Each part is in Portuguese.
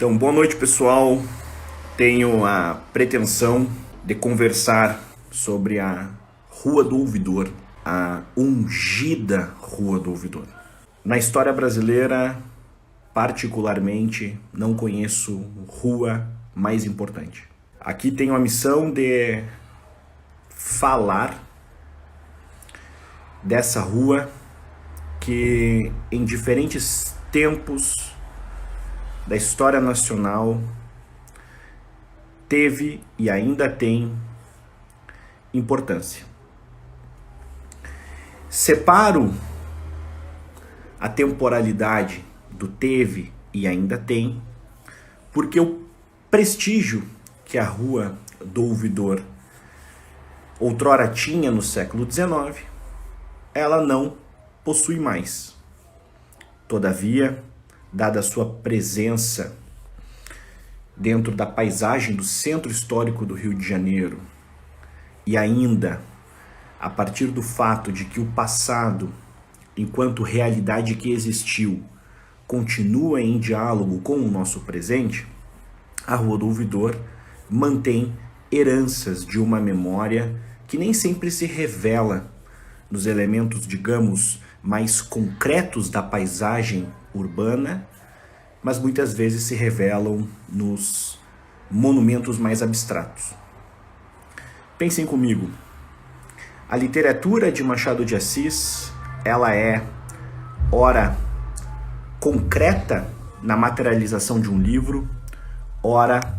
Então, boa noite, pessoal. Tenho a pretensão de conversar sobre a Rua do Ouvidor, a ungida Rua do Ouvidor. Na história brasileira, particularmente, não conheço rua mais importante. Aqui tenho a missão de falar dessa rua que em diferentes tempos da história nacional teve e ainda tem importância. Separo a temporalidade do teve e ainda tem, porque o prestígio que a Rua do Ouvidor outrora tinha no século XIX, ela não possui mais. Todavia, dada a sua presença dentro da paisagem do centro histórico do Rio de Janeiro, e ainda a partir do fato de que o passado, enquanto realidade que existiu, continua em diálogo com o nosso presente, a Rua do Ouvidor mantém heranças de uma memória que nem sempre se revela nos elementos, digamos, mais concretos da paisagem urbana, mas muitas vezes se revelam nos monumentos mais abstratos. Pensem comigo, a literatura de Machado de Assis, ela é, ora, concreta na materialização de um livro, ora,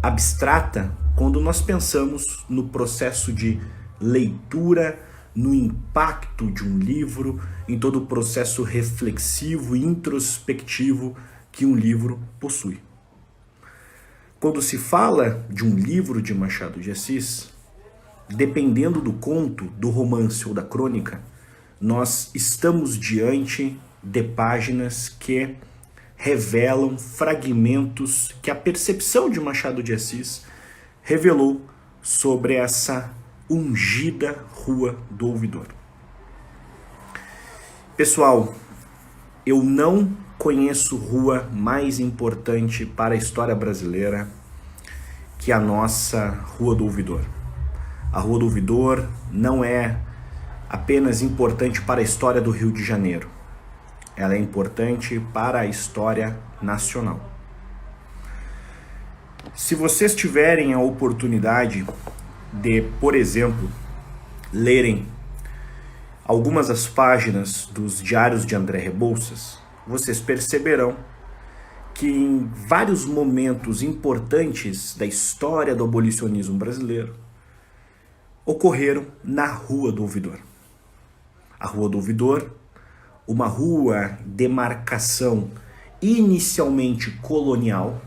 abstrata quando nós pensamos no processo de leitura, no impacto de um livro, em todo o processo reflexivo e introspectivo que um livro possui. Quando se fala de um livro de Machado de Assis, dependendo do conto, do romance ou da crônica, nós estamos diante de páginas que revelam fragmentos que a percepção de Machado de Assis revelou sobre essa ungida Rua do Ouvidor. Pessoal, eu não conheço rua mais importante para a história brasileira que a nossa Rua do Ouvidor. A Rua do Ouvidor não é apenas importante para a história do Rio de Janeiro. Ela é importante para a história nacional. Se vocês tiverem a oportunidade de, por exemplo, lerem algumas das páginas dos diários de André Rebouças, vocês perceberão que em vários momentos importantes da história do abolicionismo brasileiro ocorreram na Rua do Ouvidor. A Rua do Ouvidor, uma rua de marcação inicialmente colonial,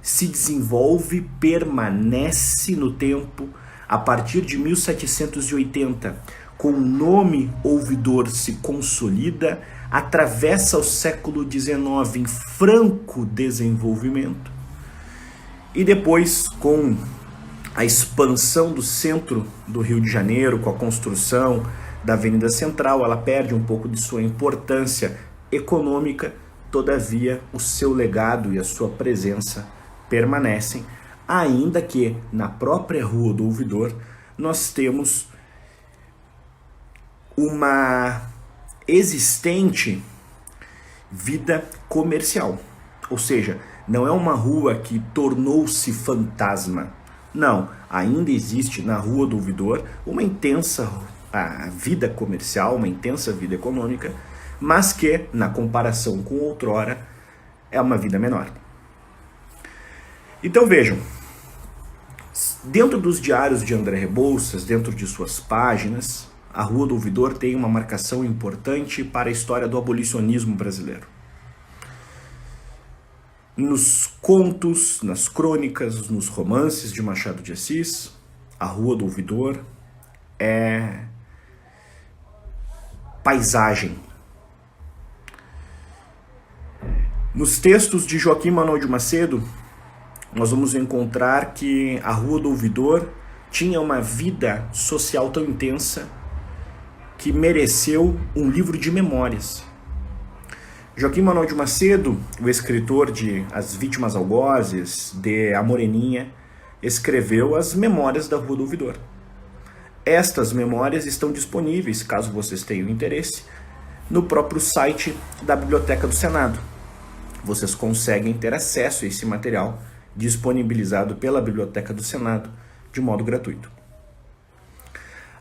se desenvolve, permanece no tempo a partir de 1780, com o nome Ouvidor se consolida, atravessa o século XIX em franco desenvolvimento e depois, com a expansão do centro do Rio de Janeiro, com a construção da Avenida Central, ela perde um pouco de sua importância econômica, todavia o seu legado e a sua presença permanecem, ainda que na própria Rua do Ouvidor nós temos uma existente vida comercial. Ou seja, não é uma rua que tornou-se fantasma. Não, ainda existe na Rua do Ouvidor uma intensa vida comercial, uma intensa vida econômica, mas que, na comparação com outrora, é uma vida menor. Então vejam, dentro dos diários de André Rebouças, dentro de suas páginas, a Rua do Ouvidor tem uma marcação importante para a história do abolicionismo brasileiro. Nos contos, nas crônicas, nos romances de Machado de Assis, a Rua do Ouvidor é paisagem. Nos textos de Joaquim Manuel de Macedo, nós vamos encontrar que a Rua do Ouvidor tinha uma vida social tão intensa que mereceu um livro de memórias. Joaquim Manuel de Macedo, o escritor de As Vítimas Algozes, de A Moreninha, escreveu as Memórias da Rua do Ouvidor. Estas memórias estão disponíveis, caso vocês tenham interesse, no próprio site da Biblioteca do Senado. Vocês conseguem ter acesso a esse material disponibilizado pela Biblioteca do Senado de modo gratuito.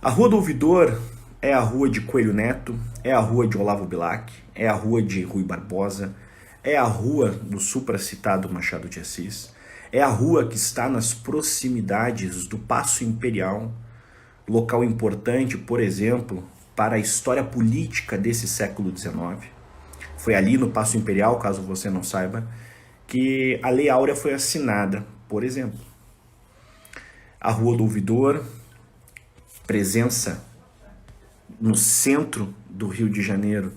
A Rua do Ouvidor é a rua de Coelho Neto, é a rua de Olavo Bilac, é a rua de Rui Barbosa, é a rua do supracitado Machado de Assis, é a rua que está nas proximidades do Paço Imperial, local importante, por exemplo, para a história política desse século XIX. Foi ali no Paço Imperial, caso você não saiba, que a Lei Áurea foi assinada, por exemplo. A Rua do Ouvidor, presença no centro do Rio de Janeiro,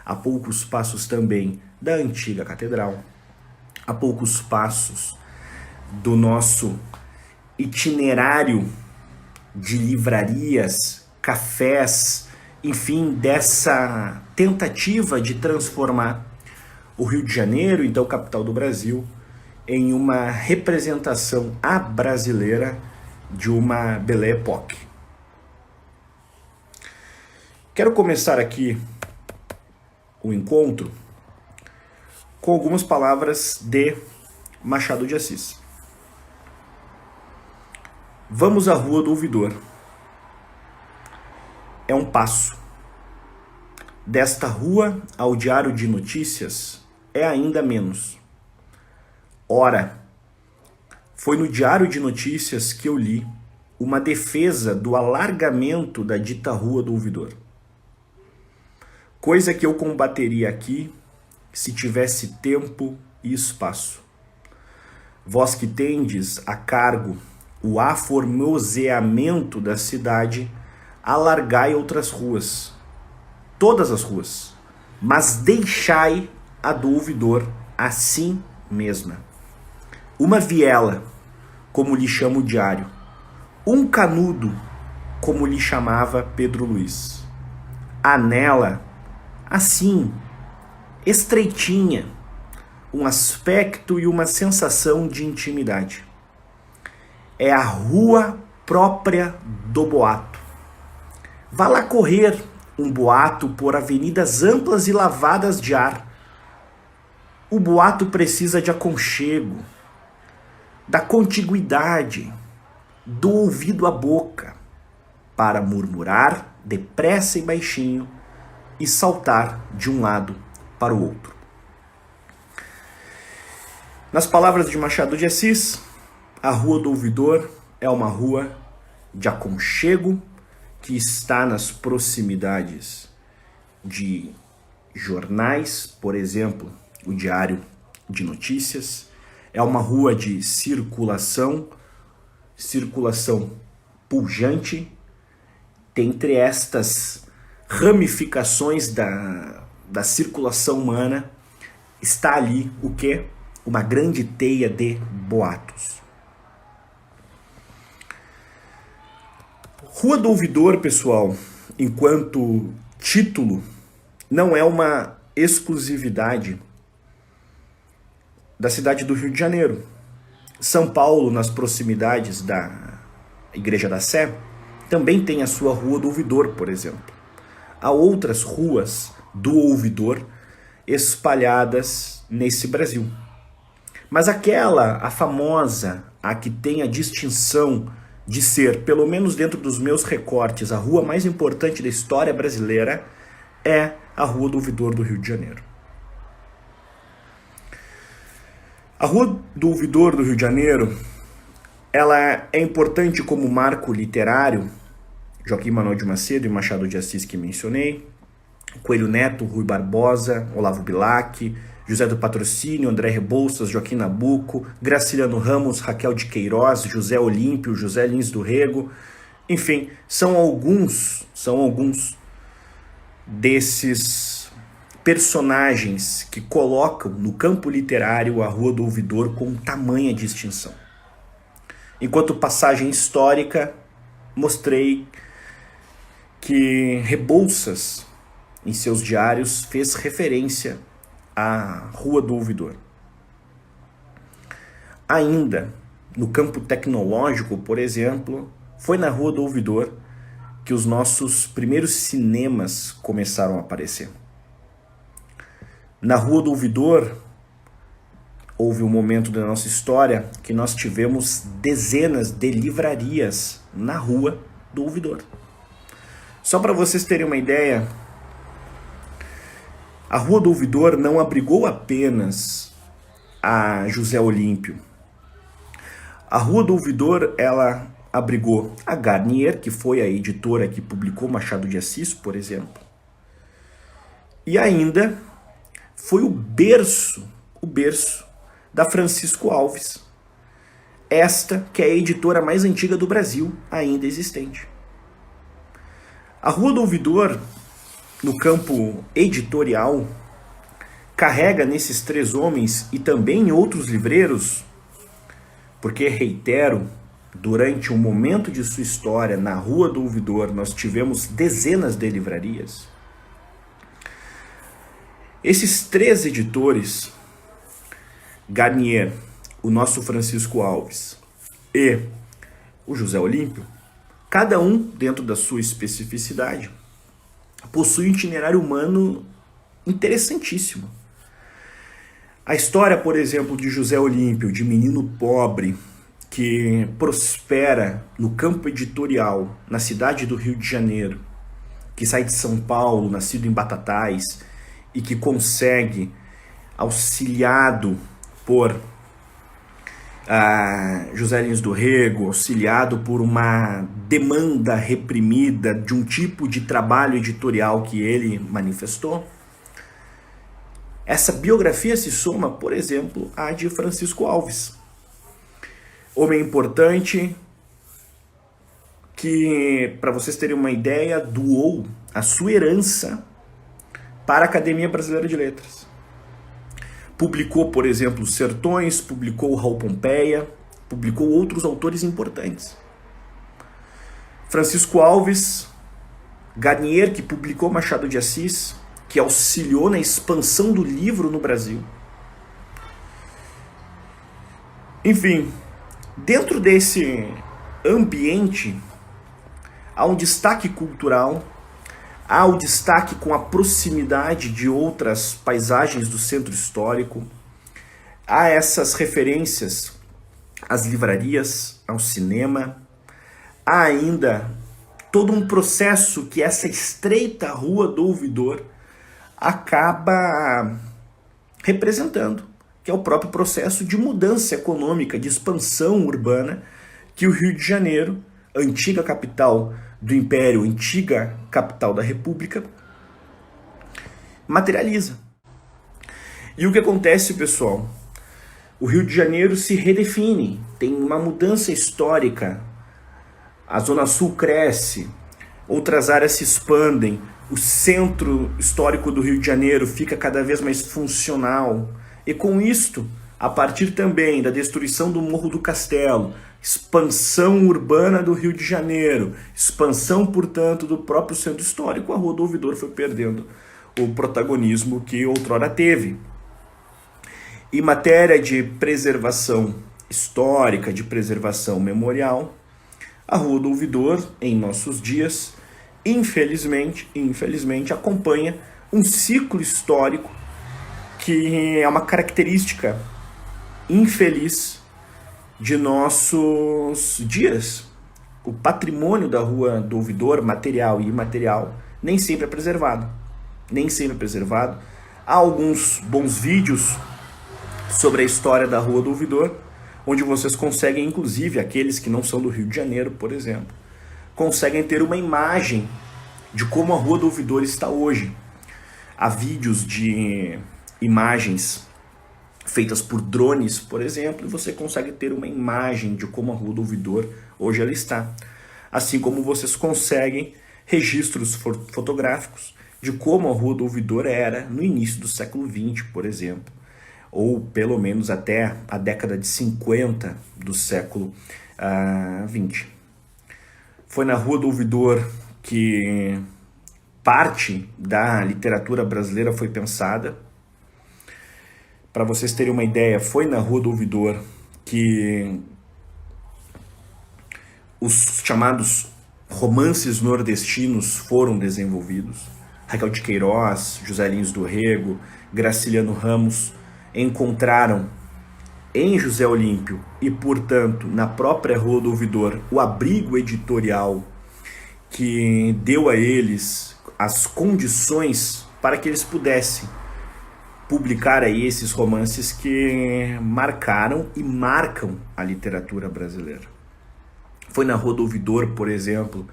a poucos passos também da antiga catedral, a poucos passos do nosso itinerário de livrarias, cafés, enfim, dessa tentativa de transformar o Rio de Janeiro, então capital do Brasil, em uma representação à-brasileira de uma Belle Époque. Quero começar aqui o encontro com algumas palavras de Machado de Assis. Vamos à Rua do Ouvidor. É um passo. Desta rua ao Diário de Notícias é ainda menos. Ora, foi no Diário de Notícias que eu li uma defesa do alargamento da dita Rua do Ouvidor. Coisa que eu combateria aqui se tivesse tempo e espaço. Vós que tendes a cargo o aformoseamento da cidade, alargai outras ruas, todas as ruas, mas deixai a do ouvidor assim mesma. Uma viela, como lhe chama o diário, um canudo, como lhe chamava Pedro Luiz. Há nela, assim, estreitinha, um aspecto e uma sensação de intimidade. É a rua própria do boato. Vá lá correr um boato por avenidas amplas e lavadas de ar. O boato precisa de aconchego, da contiguidade, do ouvido à boca, para murmurar depressa e baixinho e saltar de um lado para o outro. Nas palavras de Machado de Assis, a Rua do Ouvidor é uma rua de aconchego que está nas proximidades de jornais, por exemplo, o Diário de Notícias. É uma rua de circulação pujante. Dentre estas ramificações da circulação humana, está ali o quê? Uma grande teia de boatos. Rua do Ouvidor, pessoal, enquanto título, não é uma exclusividade da cidade do Rio de Janeiro. São Paulo, nas proximidades da Igreja da Sé, também tem a sua Rua do Ouvidor, por exemplo. Há outras ruas do Ouvidor espalhadas nesse Brasil. Mas a famosa, a que tem a distinção de ser, pelo menos dentro dos meus recortes, a rua mais importante da história brasileira, é a Rua do Ouvidor do Rio de Janeiro. A Rua do Ouvidor do Rio de Janeiro, ela é importante como marco literário, Joaquim Manuel de Macedo e Machado de Assis que mencionei, Coelho Neto, Rui Barbosa, Olavo Bilac, José do Patrocínio, André Rebouças, Joaquim Nabuco, Graciliano Ramos, Raquel de Queiroz, José Olímpio, José Lins do Rego, enfim, são alguns desses personagens que colocam no campo literário a Rua do Ouvidor com tamanha distinção. Enquanto passagem histórica, mostrei que Rebouças, em seus diários, fez referência a Rua do Ouvidor. Ainda no campo tecnológico, por exemplo, foi na Rua do Ouvidor que os nossos primeiros cinemas começaram a aparecer. Na Rua do Ouvidor, houve um momento da nossa história que nós tivemos dezenas de livrarias na Rua do Ouvidor. Só para vocês terem uma ideia, a Rua do Ouvidor não abrigou apenas a José Olímpio. A Rua do Ouvidor, ela abrigou a Garnier, que foi a editora que publicou Machado de Assis, por exemplo. E ainda foi o berço da Francisco Alves. Esta que é a editora mais antiga do Brasil, ainda existente. A Rua do Ouvidor, no campo editorial, carrega nesses três homens e também em outros livreiros, porque, reitero, durante um momento de sua história, na Rua do Ouvidor, nós tivemos dezenas de livrarias. Esses três editores, Garnier, o nosso Francisco Alves e o José Olímpio, cada um dentro da sua especificidade, possui um itinerário humano interessantíssimo. A história, por exemplo, de José Olímpio, de menino pobre, que prospera no campo editorial, na cidade do Rio de Janeiro, que sai de São Paulo, nascido em Batatais, e que consegue, auxiliado por José Lins do Rego, auxiliado por uma demanda reprimida de um tipo de trabalho editorial que ele manifestou, essa biografia se soma, por exemplo, à de Francisco Alves. Homem importante que, para vocês terem uma ideia, doou a sua herança para a Academia Brasileira de Letras. Publicou, por exemplo, Sertões, publicou Raul Pompeia, publicou outros autores importantes. Francisco Alves, Garnier, que publicou Machado de Assis, que auxiliou na expansão do livro no Brasil. Enfim, dentro desse ambiente, há um destaque cultural, há o destaque com a proximidade de outras paisagens do centro histórico, há essas referências às livrarias, ao cinema, há ainda todo um processo que essa estreita Rua do Ouvidor acaba representando, que é o próprio processo de mudança econômica, de expansão urbana que o Rio de Janeiro, antiga capital do Império, antiga capital da República, materializa. E o que acontece, pessoal? O Rio de Janeiro se redefine, tem uma mudança histórica, a Zona Sul cresce, outras áreas se expandem, o centro histórico do Rio de Janeiro fica cada vez mais funcional. E com isto, a partir também da destruição do Morro do Castelo, expansão urbana do Rio de Janeiro, expansão, portanto, do próprio centro histórico, a Rua do Ouvidor foi perdendo o protagonismo que outrora teve. Em matéria de preservação histórica, de preservação memorial, a Rua do Ouvidor, em nossos dias, infelizmente, acompanha um ciclo histórico que é uma característica infeliz de nossos dias. O patrimônio da Rua do Ouvidor, material e imaterial, nem sempre é preservado. Há alguns bons vídeos sobre a história da Rua do Ouvidor, onde vocês conseguem, inclusive, aqueles que não são do Rio de Janeiro, por exemplo, conseguem ter uma imagem de como a Rua do Ouvidor está hoje. Há vídeos de imagens feitas por drones, por exemplo, e você consegue ter uma imagem de como a Rua do Ouvidor hoje ela está. Assim como vocês conseguem registros fotográficos de como a Rua do Ouvidor era no início do século XX, por exemplo, ou pelo menos até a década de 50 do século XX. Foi na Rua do Ouvidor que parte da literatura brasileira foi pensada. Para vocês terem uma ideia, foi na Rua do Ouvidor que os chamados romances nordestinos foram desenvolvidos. Raquel de Queiroz, José Lins do Rego, Graciliano Ramos encontraram em José Olímpio e, portanto, na própria Rua do Ouvidor, o abrigo editorial que deu a eles as condições para que eles pudessem publicar aí esses romances que marcaram e marcam a literatura brasileira. Foi na Rua do Ouvidor, por exemplo,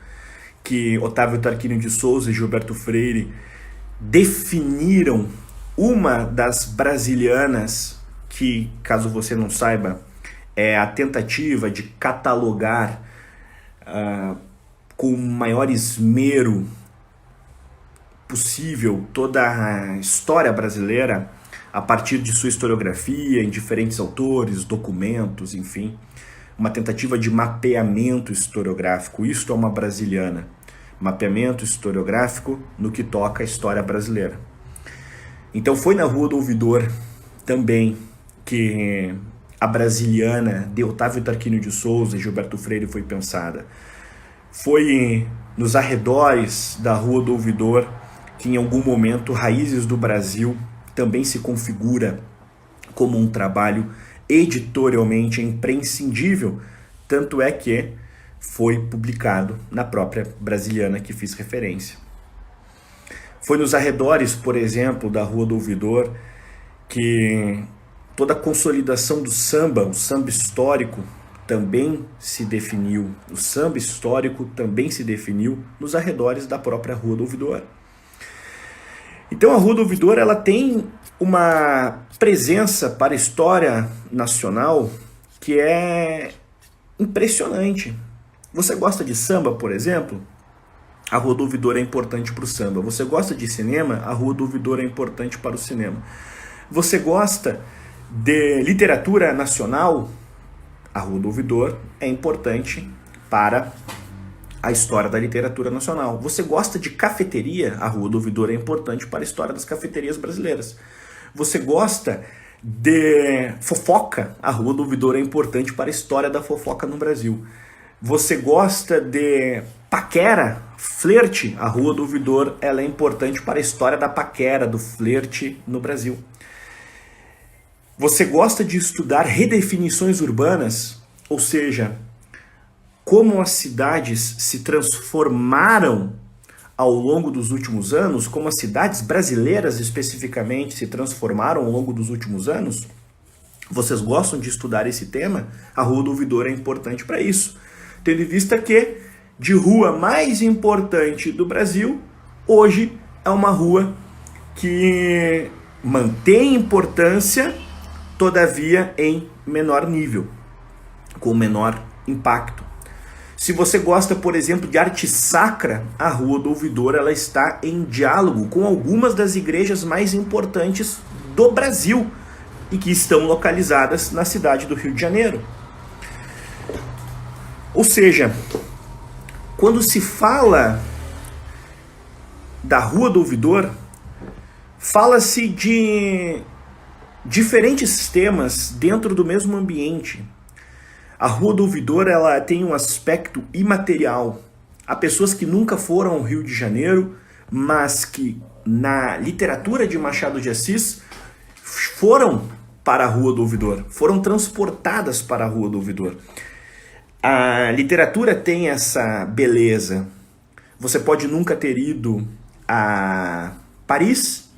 que Otávio Tarquínio de Souza e Gilberto Freire definiram uma das brasilianas que, caso você não saiba, é a tentativa de catalogar com o maior esmero possível toda a história brasileira a partir de sua historiografia, em diferentes autores, documentos, enfim. Uma tentativa de mapeamento historiográfico. Isto é uma brasiliana. Mapeamento historiográfico no que toca a história brasileira. Então foi na Rua do Ouvidor também que a brasiliana de Otávio Tarquínio de Souza e Gilberto Freire foi pensada. Foi nos arredores da Rua do Ouvidor que em algum momento Raízes do Brasil também se configura como um trabalho editorialmente imprescindível, tanto é que foi publicado na própria brasiliana que fiz referência. Foi nos arredores, por exemplo, da Rua do Ouvidor que toda a consolidação do samba, o samba histórico, também se definiu. O samba histórico também se definiu nos arredores da própria Rua do Ouvidor. Então a Rua do Ouvidor ela tem uma presença para a história nacional que é impressionante. Você gosta de samba, por exemplo? A Rua do Ouvidor é importante para o samba. Você gosta de cinema? A Rua do Ouvidor é importante para o cinema. Você gosta de literatura nacional? A Rua do Ouvidor é importante para a história da literatura nacional. Você gosta de cafeteria? A Rua do Ouvidor é importante para a história das cafeterias brasileiras. Você gosta de fofoca? A Rua do Ouvidor é importante para a história da fofoca no Brasil. Você gosta de paquera, flerte? A Rua do Ouvidor ela é importante para a história da paquera, do flerte no Brasil. Você gosta de estudar redefinições urbanas? Ou seja, como as cidades se transformaram ao longo dos últimos anos, como as cidades brasileiras especificamente se transformaram ao longo dos últimos anos? Vocês gostam de estudar esse tema? A Rua do Ouvidor é importante para isso. Tendo em vista que de rua mais importante do Brasil, hoje é uma rua que mantém importância, todavia em menor nível, com menor impacto. Se você gosta, por exemplo, de arte sacra, a Rua do Ouvidor ela está em diálogo com algumas das igrejas mais importantes do Brasil e que estão localizadas na cidade do Rio de Janeiro. Ou seja, quando se fala da Rua do Ouvidor, fala-se de diferentes temas dentro do mesmo ambiente. A Rua do Ouvidor ela tem um aspecto imaterial. Há pessoas que nunca foram ao Rio de Janeiro, mas que na literatura de Machado de Assis foram para a Rua do Ouvidor, foram transportadas para a Rua do Ouvidor. A literatura tem essa beleza. Você pode nunca ter ido a Paris,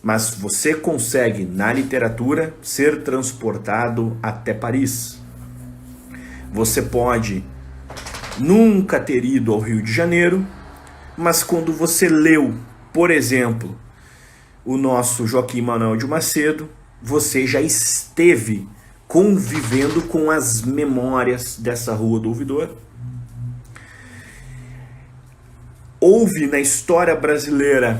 mas você consegue, na literatura, ser transportado até Paris. Você pode nunca ter ido ao Rio de Janeiro, mas quando você leu, por exemplo, o nosso Joaquim Manuel de Macedo, você já esteve convivendo com as memórias dessa Rua do Ouvidor. Houve na história brasileira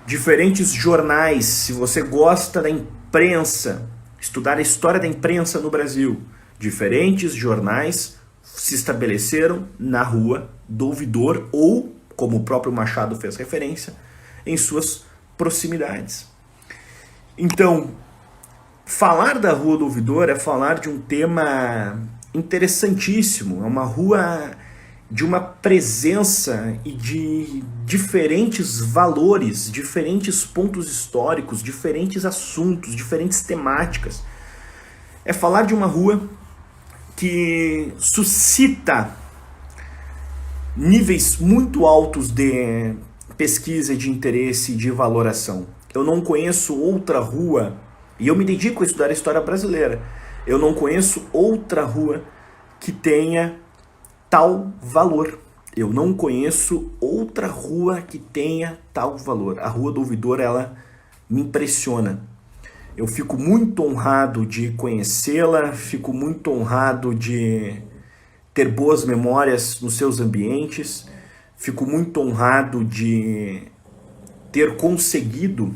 diferentes jornais. Se você gosta da imprensa, estudar a história da imprensa no Brasil, diferentes jornais se estabeleceram na Rua do Ouvidor ou, como o próprio Machado fez referência, em suas proximidades. Então, falar da Rua do Ouvidor é falar de um tema interessantíssimo. É uma rua de uma presença e de diferentes valores, diferentes pontos históricos, diferentes assuntos, diferentes temáticas. É falar de uma rua que suscita níveis muito altos de pesquisa, de interesse e de valoração. Eu não conheço outra rua, e eu me dedico a estudar a história brasileira, eu não conheço outra rua que tenha tal valor. Eu não conheço outra rua que tenha tal valor. A Rua do Ouvidor, ela me impressiona. Eu fico muito honrado de conhecê-la, fico muito honrado de ter boas memórias nos seus ambientes, fico muito honrado de ter conseguido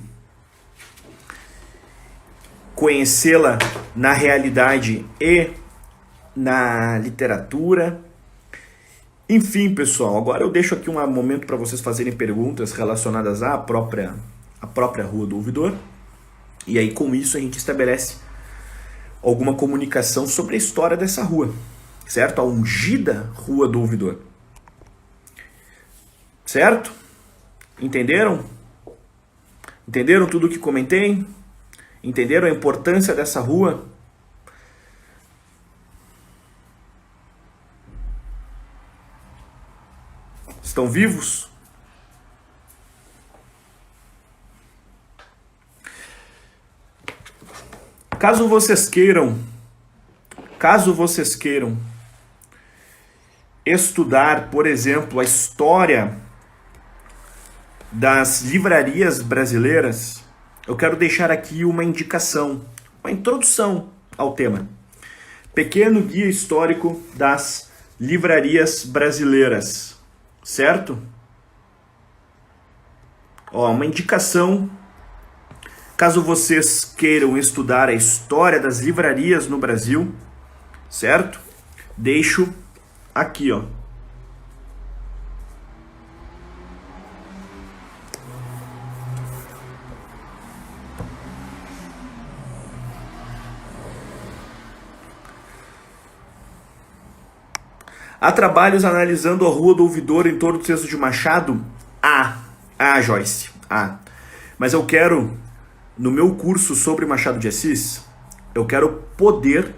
conhecê-la na realidade e na literatura. Enfim, pessoal, agora eu deixo aqui um momento para vocês fazerem perguntas relacionadas à própria Rua do Ouvidor. E aí, com isso, a gente estabelece alguma comunicação sobre a história dessa rua, certo? A ungida Rua do Ouvidor. Certo? Entenderam? Entenderam tudo o que comentei? Entenderam a importância dessa rua? Estão vivos? Caso vocês queiram estudar, por exemplo, a história das livrarias brasileiras, eu quero deixar aqui uma indicação, uma introdução ao tema. Pequeno Guia Histórico das Livrarias Brasileiras, certo? Ó, uma indicação, caso vocês queiram estudar a história das livrarias no Brasil, certo? Deixo aqui, ó. Há trabalhos analisando a Rua do Ouvidor em torno do texto de Machado? Joyce. Mas eu quero, no meu curso sobre Machado de Assis, eu quero poder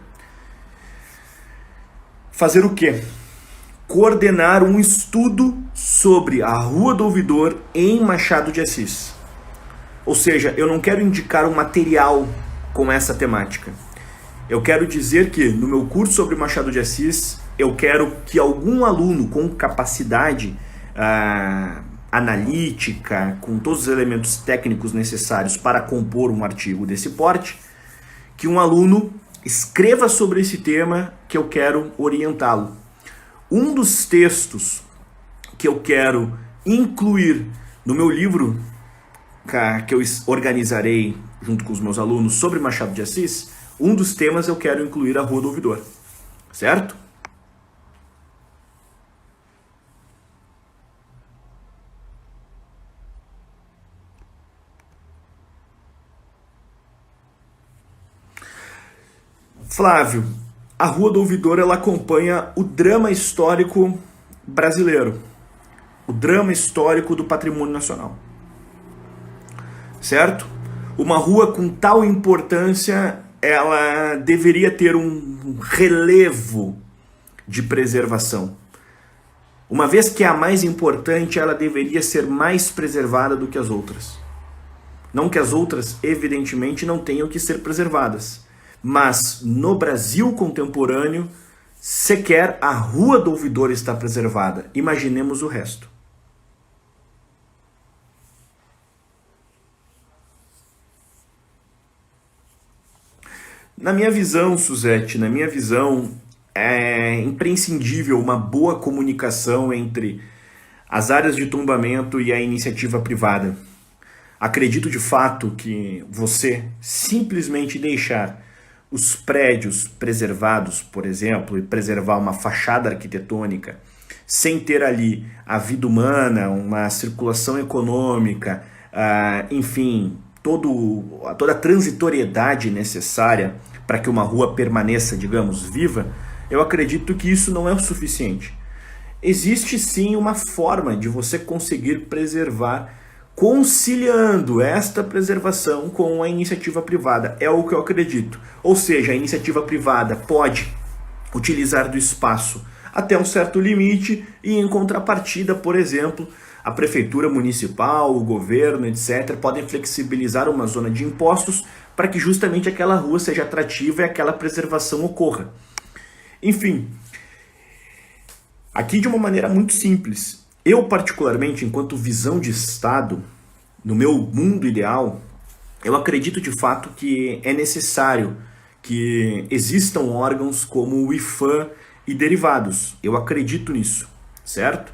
fazer o quê? Coordenar um estudo sobre a Rua do Ouvidor em Machado de Assis. Ou seja, eu não quero indicar um material com essa temática. Eu quero dizer que no meu curso sobre Machado de Assis, eu quero que algum aluno com capacidade analítica, com todos os elementos técnicos necessários para compor um artigo desse porte, que um aluno escreva sobre esse tema que eu quero orientá-lo. Um dos textos que eu quero incluir no meu livro, que eu organizarei junto com os meus alunos sobre Machado de Assis, um dos temas eu quero incluir a Rua do Ouvidor, certo? Flávio, a Rua do Ouvidor, ela acompanha o drama histórico brasileiro, o drama histórico do patrimônio nacional, certo? Uma rua com tal importância, ela deveria ter um relevo de preservação. Uma vez que é a mais importante, ela deveria ser mais preservada do que as outras. Não que as outras, evidentemente, não tenham que ser preservadas. Mas no Brasil contemporâneo, sequer a Rua do Ouvidor está preservada. Imaginemos o resto. Na minha visão, Suzete, na minha visão, é imprescindível uma boa comunicação entre as áreas de tombamento e a iniciativa privada. Acredito de fato que você simplesmente deixar os prédios preservados, por exemplo, e preservar uma fachada arquitetônica, sem ter ali a vida humana, uma circulação econômica, enfim, toda a transitoriedade necessária para que uma rua permaneça, digamos, viva, eu acredito que isso não é o suficiente. Existe sim uma forma de você conseguir preservar, conciliando esta preservação com a iniciativa privada. É o que eu acredito. Ou seja, a iniciativa privada pode utilizar do espaço até um certo limite e, em contrapartida, por exemplo, a prefeitura municipal, o governo, etc., podem flexibilizar uma zona de impostos para que justamente aquela rua seja atrativa e aquela preservação ocorra. Enfim, aqui de uma maneira muito simples. Eu, particularmente, enquanto visão de Estado, no meu mundo ideal, eu acredito de fato que é necessário que existam órgãos como o IPHAN e derivados. Eu acredito nisso, certo?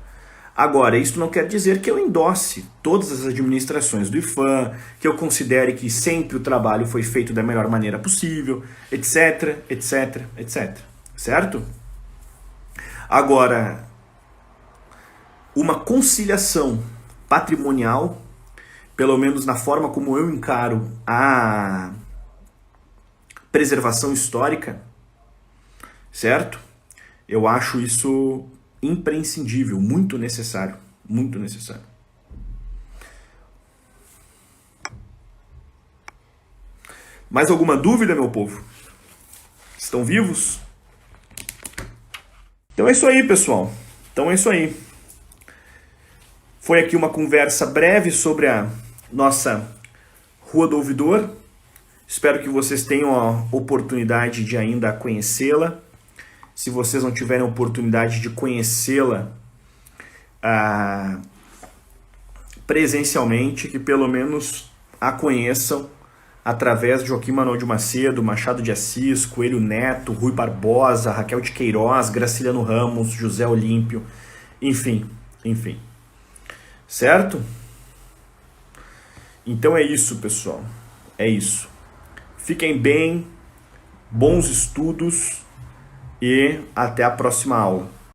Agora, isso não quer dizer que eu endosse todas as administrações do IPHAN, que eu considere que sempre o trabalho foi feito da melhor maneira possível, etc, etc, etc. Certo? Agora, uma conciliação patrimonial, pelo menos na forma como eu encaro a preservação histórica, certo? Eu acho isso imprescindível, muito necessário, muito necessário. Mais alguma dúvida, meu povo? Estão vivos? Então é isso aí, pessoal. Então é isso aí. Foi aqui uma conversa breve sobre a nossa Rua do Ouvidor. Espero que vocês tenham a oportunidade de ainda conhecê-la. Se vocês não tiverem a oportunidade de conhecê-la presencialmente, que pelo menos a conheçam através de Joaquim Manoel de Macedo, Machado de Assis, Coelho Neto, Rui Barbosa, Raquel de Queiroz, Graciliano Ramos, José Olímpio, enfim. Certo? Então é isso, pessoal. É isso. Fiquem bem, bons estudos e até a próxima aula.